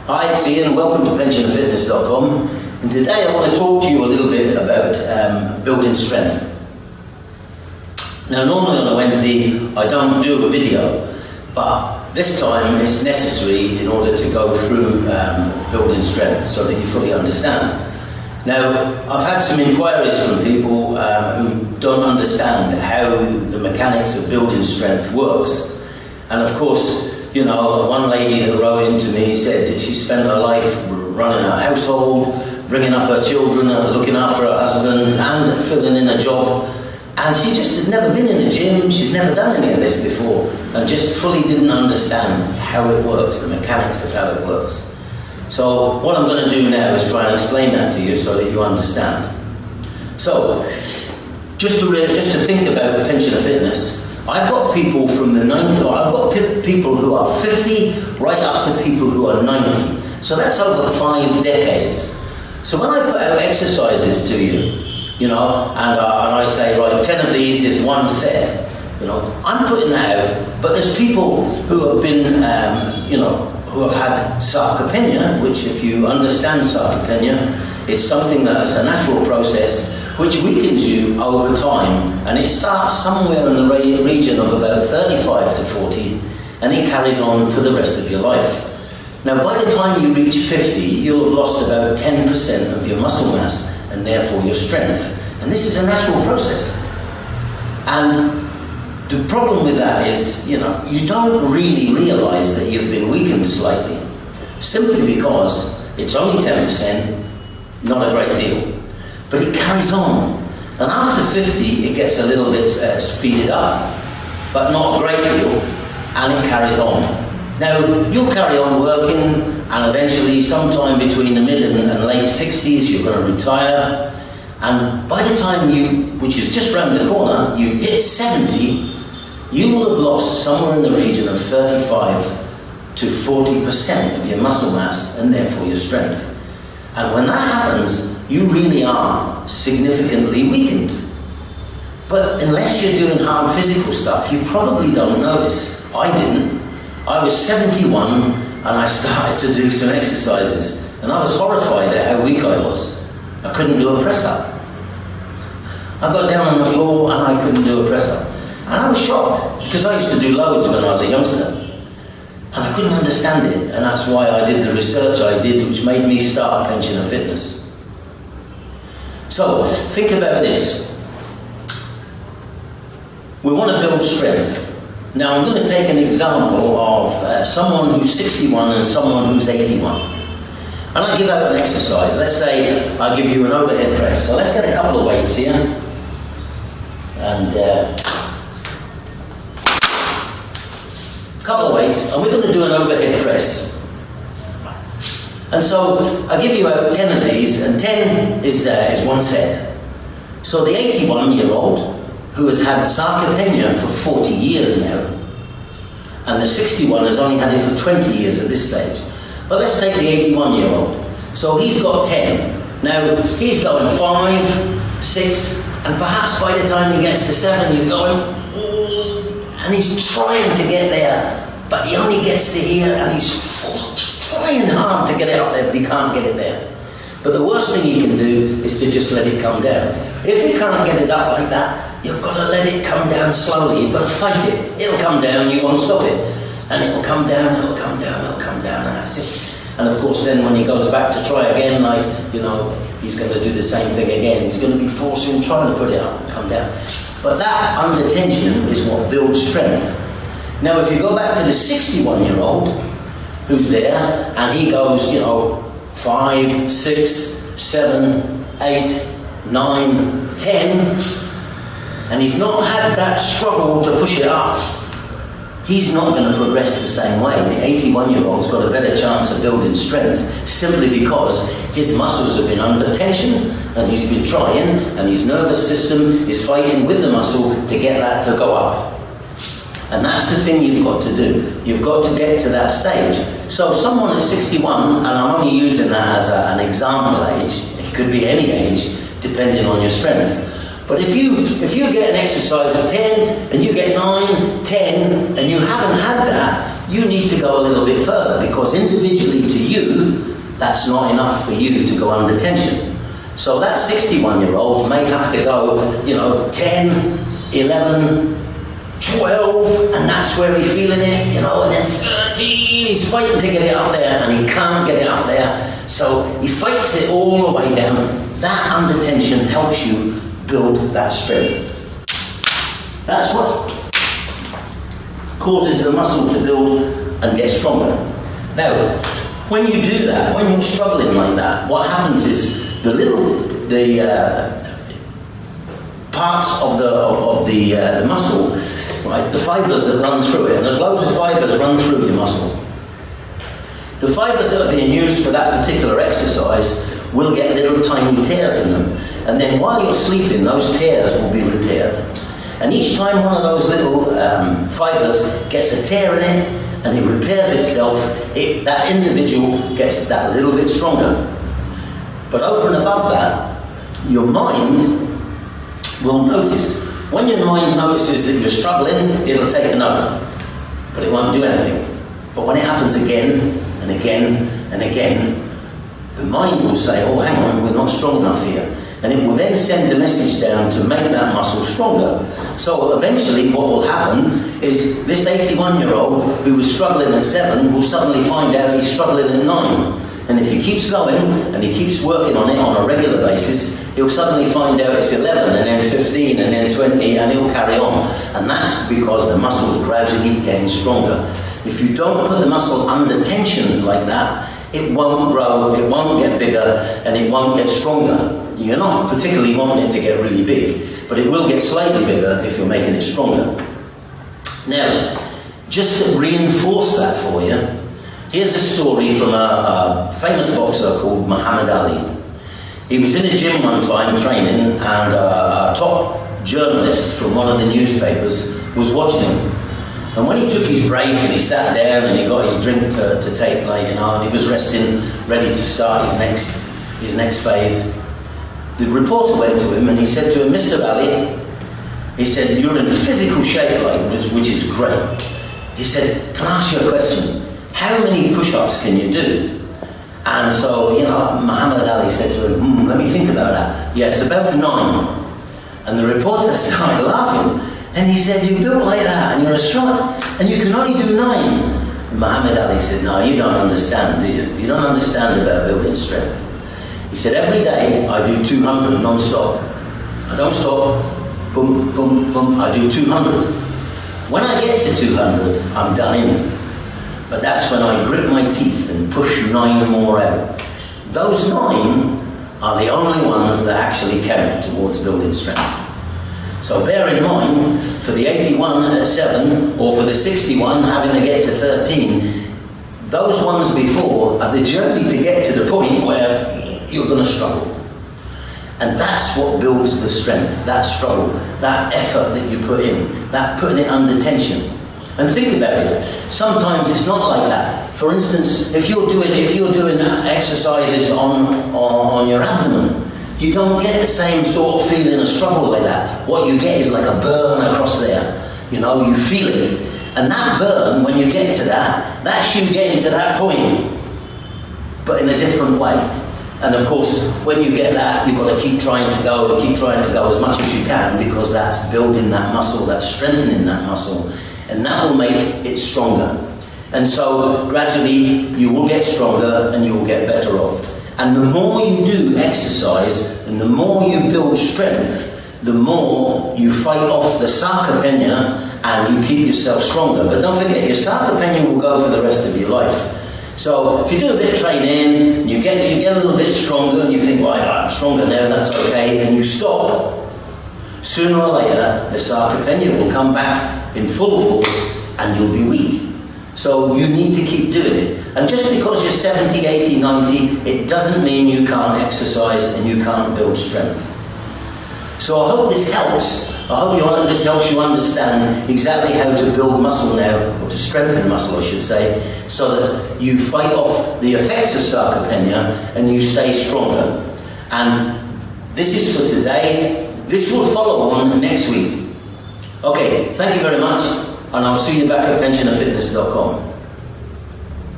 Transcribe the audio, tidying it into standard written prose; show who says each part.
Speaker 1: Hi, it's Ian. Welcome to pensionandfitness.com, and today I want to talk to you a little bit about building strength. Now, normally on a Wednesday I don't do a video, but this time it's necessary in order to go through building strength so that you fully understand. Now, I've had some inquiries from people who don't understand how the mechanics of building strength works, and of course, you know, one lady that wrote into me said that she spent her life running her household, bringing up her children, looking after her husband, and filling in a job. And she just had never been in a gym, she's never done any of this before, and just fully didn't understand how it works, the mechanics of how it works. So what I'm going to do now is try and explain that to you so that you understand. So, just to think about pensioner fitness, I've got people from the 90s, or I've got people who are 50 right up to people who are 90. So that's over 5 decades. So when I put out exercises to you, you know, and I say, right, 10 of these is one set, you know, I'm putting that out, but there's people who have been, you know, who have had sarcopenia, which if you understand sarcopenia, it's something that is a natural process which weakens you over time, and it starts somewhere in the region of about 35 to 40, and it carries on for the rest of your life. Now, by the time you reach 50, you'll have lost about 10% of your muscle mass, and therefore your strength. And this is a natural process. And the problem with that is, you know, you don't really realise that you've been weakened slightly, simply because it's only 10%, not a great deal. But it carries on, and after 50 it gets a little bit speeded up, but not a great deal, and it carries on. Now, you'll carry on working, and eventually sometime between the mid and late 60s you're going to retire, and by the time you, which is just round the corner, you hit 70, you will have lost somewhere in the region of 35 to 40% of your muscle mass, and therefore your strength. And when that happens, you really are significantly weakened. But unless you're doing hard physical stuff, you probably don't notice. I didn't. I was 71 and I started to do some exercises, and I was horrified at how weak I was. I couldn't do a press-up. I got down on the floor and I couldn't do a press-up. And I was shocked, because I used to do loads when I was a youngster. And I couldn't understand it, and that's why I did the research I did, which made me start pensioner fitness. So, think about this. We want to build strength. Now, I'm going to take an example of someone who's 61 and someone who's 81. And I give out an exercise. Let's say I give you an overhead press. So let's get a couple of weights here. And a couple of weights. And we're going to do an overhead press. And so I give you out 10 of these, and 10 is one set. So the 81-year-old, who has had sarcopenia for 40 years now, and the 61 has only had it for 20 years at this stage. But let's take the 81-year-old. So he's got 10. Now, he's going 5, 6, and perhaps by the time he gets to 7, he's going, and he's trying to get there, but he only gets to here, and he's trying hard to get it up there, but he can't get it there. But the worst thing you can do is to just let it come down. If you can't get it up like that, you've got to let it come down slowly. You've got to fight it. It'll come down, you won't stop it. And it'll come down, it'll come down, it'll come down, and that's it. And of course then when he goes back to try again, like, you know, he's going to do the same thing again. He's going to be forcing, trying to put it up and come down. But that under tension is what builds strength. Now if you go back to the 61-year-old, who's there, and he goes, you know, 5, 6, 7, 8, 9, 10, and he's not had that struggle to push it up, he's not going to progress the same way. The 81-year-old's got a better chance of building strength simply because his muscles have been under tension, and he's been trying, and his nervous system is fighting with the muscle to get that to go up. And that's the thing you've got to do. You've got to get to that stage. So someone at 61, and I'm only using that as an example age, it could be any age, depending on your strength. But if you get an exercise of 10, and you get 9, 10, and you haven't had that, you need to go a little bit further, because individually to you, that's not enough for you to go under tension. So that 61-year-old may have to go, 10, 11, 12, and that's where he's feeling it, and then 13, he's fighting to get it up there, and he can't get it up there. So he fights it all the way down. That under tension helps you build that strength. That's what causes the muscle to build and get stronger. Now, when you do that, when you're struggling like that, what happens is the parts of the muscle, right, the fibers that run through it, and there's loads of fibers run through your muscle. The fibers that are being used for that particular exercise will get little tiny tears in them. And then while you're sleeping, those tears will be repaired. And each time one of those little fibers gets a tear in it and it repairs itself, that individual gets that little bit stronger. But over and above that, your mind will notice. When your mind notices that you're struggling, it'll take a note, but it won't do anything. But when it happens again and again and again, the mind will say, oh, hang on, we're not strong enough here. And it will then send the message down to make that muscle stronger. So eventually what will happen is this 81-year-old who was struggling at 7 will suddenly find out he's struggling at 9. And if he keeps going and he keeps working on it on a regular basis, he'll suddenly find out it's 11 and then 15 and then 20, and he'll carry on. And that's because the muscles gradually getting stronger. If you don't put the muscle under tension like that, it won't grow, it won't get bigger, and it won't get stronger. You're not particularly wanting it to get really big, but it will get slightly bigger if you're making it stronger. Now, just to reinforce that for you, here's a story from a famous boxer called Muhammad Ali. He was in a gym one time training, and a top journalist from one of the newspapers was watching him. And when he took his break and he sat down and he got his drink to take, and he was resting, ready to start his next phase, the reporter went to him and he said to him, Mr. Ali, he said, you're in physical shape, which is great. He said, can I ask you a question? How many push-ups can you do? And so, Muhammad Ali said to him, let me think about that. Yeah, it's about 9. And the reporter started laughing. And he said, you're built like that, and you're a strong, and you can only do 9. And Muhammad Ali said, no, you don't understand, do you? You don't understand about building strength. He said, every day I do 200 non-stop. I don't stop, boom, boom, boom, I do 200. When I get to 200, I'm done in. But that's when I grit my teeth and push 9 more out. Those 9 are the only ones that actually count towards building strength. So bear in mind, for the 81 at 7, or for the 61 having to get to 13, those ones before are the journey to get to the point where you're going to struggle. And that's what builds the strength, that struggle, that effort that you put in, that putting it under tension. And think about it, sometimes it's not like that. For instance, if you're doing exercises on your abdomen, you don't get the same sort of feeling of struggle like that. What you get is like a burn across there. You feel it. And that burn, when you get to that, that's you getting to that point, but in a different way. And of course, when you get that, you've got to keep trying to go as much as you can, because that's building that muscle, that's strengthening that muscle, and that will make it stronger. And so gradually you will get stronger and you will get better off. And the more you do exercise and the more you build strength, the more you fight off the sarcopenia and you keep yourself stronger. But don't forget, your sarcopenia will go for the rest of your life. So if you do a bit of training, you get a little bit stronger and you think, well, I'm stronger now, that's okay, and you stop, sooner or later the sarcopenia will come back in full force and you'll be weak. So you need to keep doing it. And just because you're 70, 80, 90, it doesn't mean you can't exercise and you can't build strength. So I hope this helps. I hope this helps you understand exactly how to build muscle now, or to strengthen muscle, I should say, so that you fight off the effects of sarcopenia and you stay stronger. And this is for today. This will follow on next week. Okay, thank you very much, and I'll see you back at pensionerfitness.com.